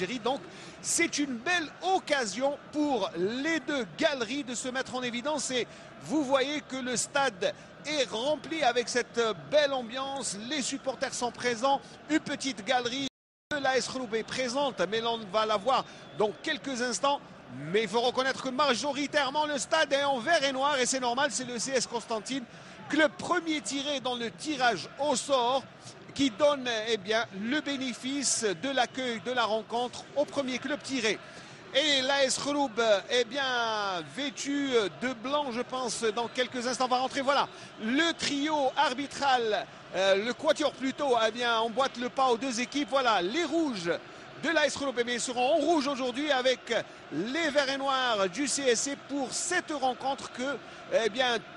d'Algérie. Donc c'est une belle occasion pour les deux galeries de se mettre en évidence. Et vous voyez que le stade est rempli avec cette belle ambiance. Les supporters sont présents. Une petite galerie de l'AS Khouloub est présente, mais on va la voir dans quelques instants. Mais il faut reconnaître que majoritairement le stade est en vert et noir et c'est normal, c'est le CS Constantine, club premier tiré dans le tirage au sort, qui donne bien, le bénéfice de l'accueil de la rencontre au premier club tiré. Et l'AS Khouloub est bien vêtu de blanc, je pense, dans quelques instants va rentrer. Voilà, le trio arbitral, le quatuor plutôt, emboîte le pas aux deux équipes. Voilà, les rouges de l'AS Khouloub, ils seront en rouge aujourd'hui avec les verts et noirs du CSC pour cette rencontre que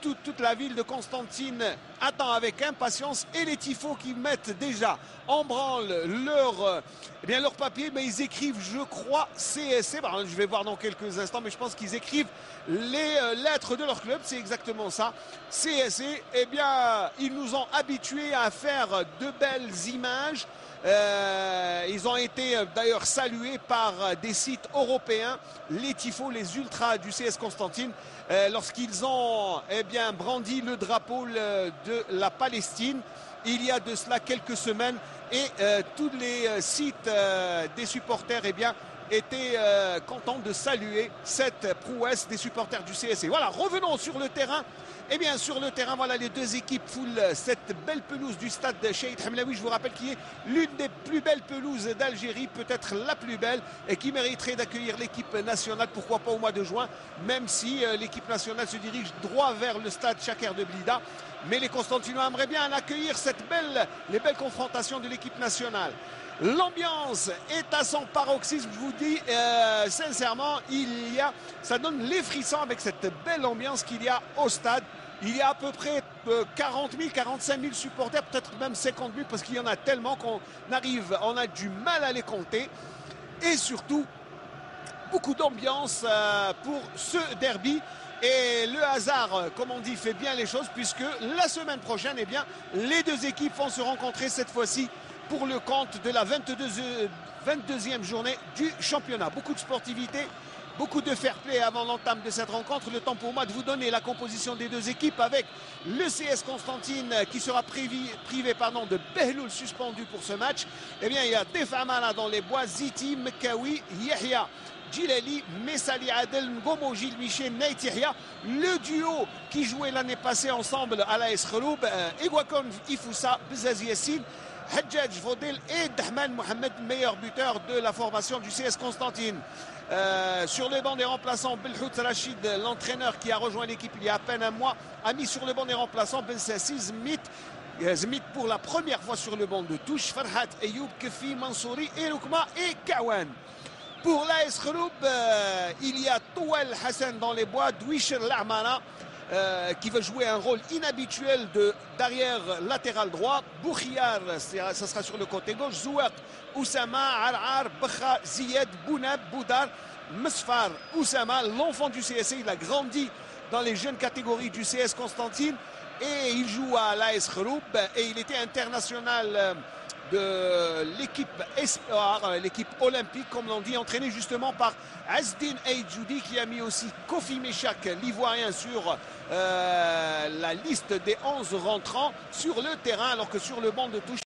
toute la ville de Constantine attend avec impatience, et les tifos qui mettent déjà en branle leur papier, mais ils écrivent, je crois, CSC. Je vais voir dans quelques instants, mais je pense qu'ils écrivent les lettres de leur club, c'est exactement ça, CSC. Ils nous ont habitués à faire de belles images. Ils ont été d'ailleurs salués par des sites européens, les tifos, les ultras du CS Constantine, lorsqu'ils ont brandi le drapeau de la Palestine il y a de cela quelques semaines, et tous les sites des supporters étaient contents de saluer cette prouesse des supporters du CSC. Voilà, revenons sur le terrain. Sur le terrain, voilà, les deux équipes foulent cette belle pelouse du stade Cheikh Hamlaoui. Je vous rappelle qu'il est l'une des plus belles pelouses d'Algérie, peut-être la plus belle, et qui mériterait d'accueillir l'équipe nationale, pourquoi pas au mois de juin, même si l'équipe nationale se dirige droit vers le stade Chaker de Blida. Mais les Constantinois aimeraient bien accueillir les belles confrontations de l'équipe nationale. L'ambiance est à son paroxysme, je vous dis sincèrement, ça donne les frissons avec cette belle ambiance qu'il y a au stade. Il y a à peu près 40 000, 45 000 supporters, peut-être même 50 000, parce qu'il y en a tellement on a du mal à les compter. Et surtout, beaucoup d'ambiance pour ce derby. Et le hasard, comme on dit, fait bien les choses, puisque la semaine prochaine, les deux équipes vont se rencontrer cette fois-ci pour le compte de la 22e journée du championnat. Beaucoup de sportivité, beaucoup de fair play avant l'entame de cette rencontre. Le temps pour moi de vous donner la composition des deux équipes, avec le CS Constantine qui sera privé de Behloul, suspendu pour ce match. Il y a Defamana dans les bois, Ziti, Mekawi, Yahya, Djilali, Messali Adel, Ngomo, Gilles Michel, Neit Yahya, le duo qui jouait l'année passée ensemble à l'AS Khouloub, Egwakon Ifoussa, Bzazi Yassine, Hadjadj Vodel et Dahman Mohamed, meilleur buteur de la formation du CS Constantine. Sur le banc des remplaçants, Belhout Rachid, l'entraîneur qui a rejoint l'équipe il y a à peine un mois, a mis sur le banc des remplaçants Ben Sassi, Zmit pour la première fois sur le banc de touche, Farhat, Ayoub, Kefi, Mansouri, Eloukma et Kawan. Pour l'AS Khouloub, il y a Touel Hassan dans les bois, Douicher La'mana, qui va jouer un rôle inhabituel d'arrière latéral droit. Boukhiyar, ça sera sur le côté gauche. Zouak, Oussama, Arar, Bakha, Ziyad, Bounab, Boudar, Mesfar, Oussama, l'enfant du CSC. Il a grandi dans les jeunes catégories du CS Constantine et il joue à l'AS Khouloub, et il était international de l'équipe Espoir, l'équipe olympique, comme l'on dit, entraîné justement par Azdin Aïdjoudi, qui a mis aussi Kofi Meshak, l'ivoirien, sur la liste des 11 rentrants sur le terrain, alors que sur le banc de touche